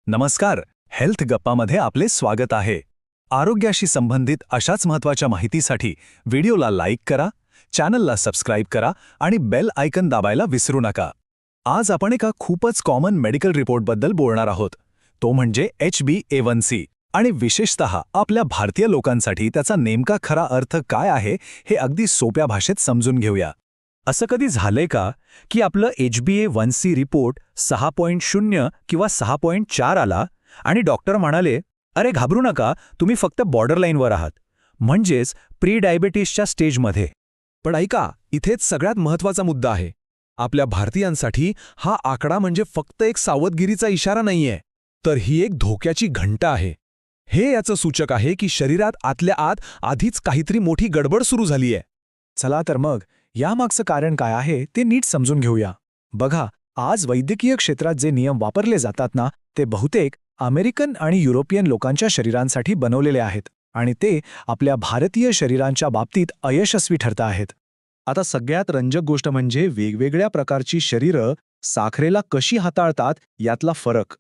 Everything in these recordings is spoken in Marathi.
नमस्कार. हेल्थ गप्पामध्ये आपले स्वागत आहे. आरोग्याशी संबंधित अशाच महत्त्वाच्या माहितीसाठी व्हिडिओला लाईक करा, चॅनलला सबस्क्राईब करा आणि बेल आयकन दाबायला विसरू नका. आज आपण एका खूपच कॉमन मेडिकल रिपोर्टबद्दल बोलणार आहोत. तो म्हणजे HbA1c आणि विशेषतः आपल्या भारतीय लोकांसाठी त्याचा नेमका खरा अर्थ काय आहे हे अगदी सोप्या भाषेत समजून घेऊया. असं कधी झालंय का की आपलं HbA1c रिपोर्ट 6.0 किंवा 6.4 आला आणि डॉक्टर म्हणाले, अरे घाबरू नका, तुम्ही फक्त बॉर्डरलाईनवर आहात, म्हणजेच प्री डायबिटीसच्या स्टेजमध्ये. पण ऐका, इथेच सगळ्यात महत्त्वाचा मुद्दा आहे. आपल्या भारतीयांसाठी हा आकडा म्हणजे फक्त एक सावधगिरीचा इशारा नाहीये, तर ही एक धोक्याची घंटा आहे. हे याचं सूचक आहे की शरीरात आतल्या आत आधीच काहीतरी मोठी गडबड सुरू झालीय. चला तर मग यामागचं कारण काय आहे ते नीट समजून घेऊया. बघा, आज वैद्यकीय क्षेत्रात जे नियम वापरले जातात ना, ते बहुतेक अमेरिकन आणि युरोपियन लोकांच्या शरीरांसाठी बनवलेले आहेत आणि ते आपल्या भारतीय शरीरांच्या बाबतीत अयशस्वी ठरत आहेत. आता सगळ्यात रंजक गोष्ट म्हणजे वेगवेगळ्या प्रकारची शरीरं साखरेला कशी हाताळतात यातला फरक.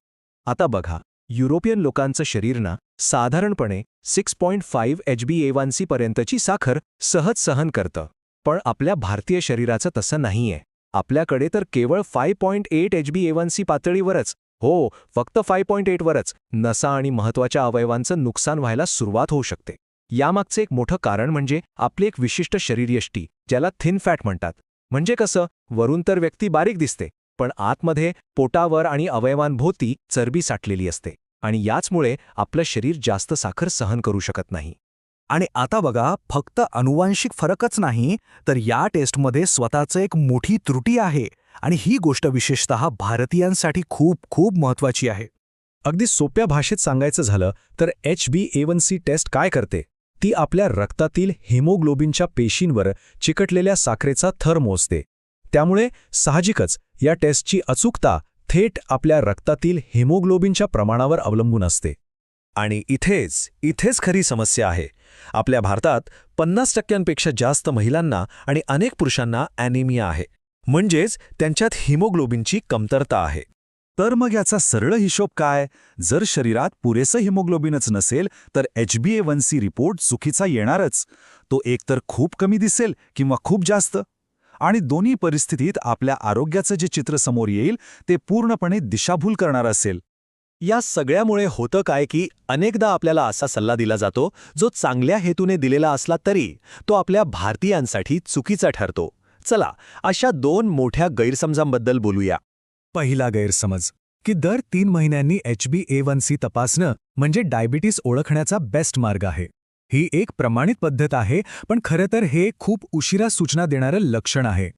आता बघा, युरोपियन लोकांचं शरीर ना साधारणपणे 6.5 HbA1c पर्यंतची साखर सहज सहन करतं. पण आपल्या भारतीय शरीराचं तसं नाहीये. आपल्याकडे तर केवळ 5.8 HbA1c पातळीवरच, हो फक्त 5.8 वरच नसा आणि महत्त्वाच्या अवयवांचं नुकसान व्हायला सुरुवात होऊ शकते. यामागचं एक मोठं कारण म्हणजे आपली एक विशिष्ट शरीरयष्टी, ज्याला थिन फॅट म्हणतात. म्हणजे कसं, वरून तर व्यक्ती बारीक दिसते, पण आतमध्ये पोटावर आणि अवयवांभोवती चरबी साठलेली असते आणि याचमुळे आपलं शरीर जास्त साखर सहन करू शकत नाही. आणि आता बघा, फक्त अनुवांशिक फरकच नाही, तर या टेस्टमध्ये स्वतःचं एक मोठी त्रुटी आहे आणि ही गोष्ट विशेषतः भारतीयांसाठी खूप खूप महत्त्वाची आहे. अगदी सोप्या भाषेत सांगायचं झालं तर HbA1c टेस्ट काय करते, ती आपल्या रक्तातील हिमोग्लोबिनच्या पेशींवर चिकटलेल्या साखरेचा थर मोजते. त्यामुळे साहजिकच या टेस्टची अचूकता थेट आपल्या रक्तातील हिमोग्लोबिनच्या प्रमाणावर अवलंबून असते. आणि इथेच खरी समस्या आहे. आपल्या भारतात 50% जास्त महिलांना आणि अनेक पुरुषांना ॲनिमिया आहे, म्हणजेच त्यांच्यात हिमोग्लोबिनची कमतरता आहे. तर मग याचा सरळ हिशोब काय? जर शरीरात पुरेसं हिमोग्लोबिनच नसेल तर HbA1c रिपोर्ट चुकीचा येणारच. तो एकतर खूप कमी दिसेल किंवा खूप जास्त. आणि दोन्ही परिस्थितीत आपल्या आरोग्याचं जे चित्र समोर येईल ते पूर्णपणे दिशाभूल करणार असेल. या सगळ्यामुळे होतं काय की अनेकदा आपल्याला असा सल्ला दिला जातो जो चांगल्या हेतूने दिलेला असला तरी तो आपल्या भारतीयांसाठी चुकीचा ठरतो. चला, अशा 2 मोठ्या गैरसमजांबद्दल बोलूया. पहिला गैरसमज की दर 3 महिन्यांनी HbA1c तपासणं म्हणजे डायबिटीस ओळखण्याचा बेस्ट मार्ग आहे. ही एक प्रमाणित पद्धत आहे, पण खरं तर हे खूप उशिरा सूचना देणारं लक्षण आहे.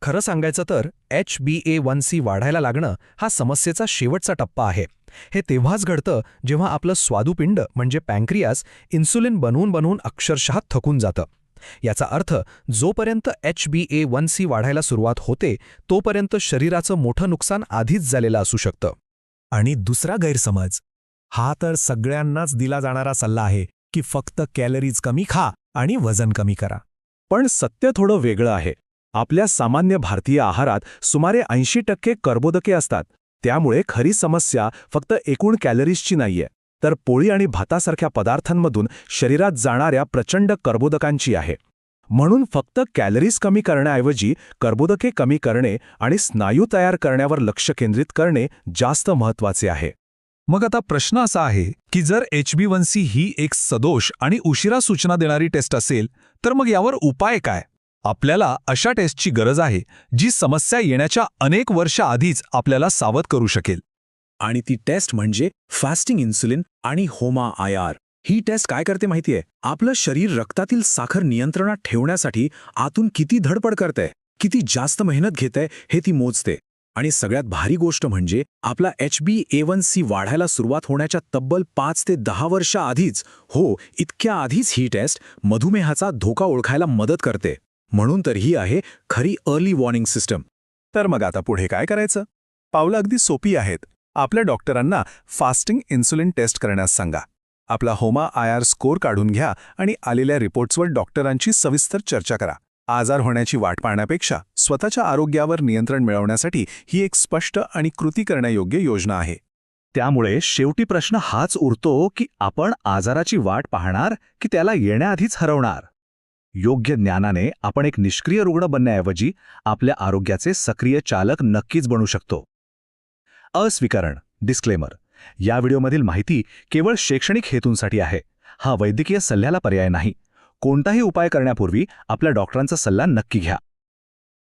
खरं सांगायचं तर HbA1c वाढायला लागणं हा समस्येचा शेवटचा टप्पा आहे. हे तेव्हाच घडतं जेव्हा आपलं स्वादुपिंड म्हणजे पँक्रियास इन्सुलिन बनवून अक्षरशः थकून जातं. याचा अर्थ जोपर्यंत HbA1c वाढायला सुरुवात होते तोपर्यंत शरीराचं मोठं नुकसान आधीच झालेलं असू शकतं. आणि दुसरा गैरसमज, हा तर सगळ्यांनाच दिला जाणारा सल्ला आहे की फक्त कॅलरीज कमी खा आणि वजन कमी करा. पण सत्य थोडं वेगळं आहे. आपल्या सामान्य भारतीय आहारात सुमारे 80% कर्बोदके असतात. त्यामुळे खरी समस्या फक्त एकूण कॅलरीजची नाहीये, तर पोळी आणि भातासारख्या पदार्थांमधून शरीरात जाणाऱ्या प्रचंड कर्बोदकांची आहे. म्हणून फक्त कॅलरीज कमी करण्याऐवजी कर्बोदके कमी करणे आणि स्नायू तयार करण्यावर लक्ष केंद्रित करणे जास्त महत्त्वाचे आहे. मग आता प्रश्न असा आहे की जर HbA1c ही एक सदोष आणि उशिरा सूचना देणारी टेस्ट असेल तर मग यावर उपाय काय? आपल्याला अशा टेस्टची गरज आहे जी समस्या येण्याच्या अनेक वर्ष आधीच आपल्याला सावध करू शकेल. आणि ती टेस्ट म्हणजे फास्टिंग इन्सुलिन आणि HOMA-IR. ही टेस्ट काय करते माहितीये? आपलं शरीर रक्तातील साखर नियंत्रणात ठेवण्यासाठी आतून किती धडपड करतंय, किती जास्त मेहनत घेतंय हे ती मोजते. आणि सगळ्यात भारी गोष्ट म्हणजे आपला HbA1c वाढायला सुरुवात होण्याच्या तब्बल 5 ते 10 वर्ष आधीच, हो इतक्या आधीच ही टेस्ट मधुमेहाचा धोका ओळखायला मदत करते. म्हणून तर ही आहे खरी अर्ली वॉर्निंग सिस्टम. तर मग आता पुढे काय करायचं? पावलं अगदी सोपी आहेत. आपल्या डॉक्टरांना फास्टिंग इन्सुलिन टेस्ट करण्यास सांगा. आपला HOMA-IR स्कोअर काढून घ्या आणि आलेल्या रिपोर्ट्सवर डॉक्टरांची सविस्तर चर्चा करा. आजार होण्याची वाट पाहण्यापेक्षा स्वतःच्या आरोग्यावर नियंत्रण मिळवण्यासाठी ही एक स्पष्ट आणि कृती करण्यायोग्य योजना आहे. त्यामुळे शेवटी प्रश्न हाच उरतो की आपण आजाराची वाट पाहणार की त्याला येण्याआधीच हरवणार. योग्य ज्ञानाने आपण एक निष्क्रिय रुग्ण बनण्याऐवजी आपल्या आरोग्याचे सक्रिय चालक नक्कीच बनू शकतो. अस्वीकरण डिस्क्लेमर. या व्हिडिओमधील माहिती केवळ शैक्षणिक हेतूंसाठी आहे. हा वैद्यकीय सल्ल्याला पर्याय नाही. कोणताही उपाय करण्यापूर्वी आपल्या डॉक्टरांचा सल्ला नक्की घ्या.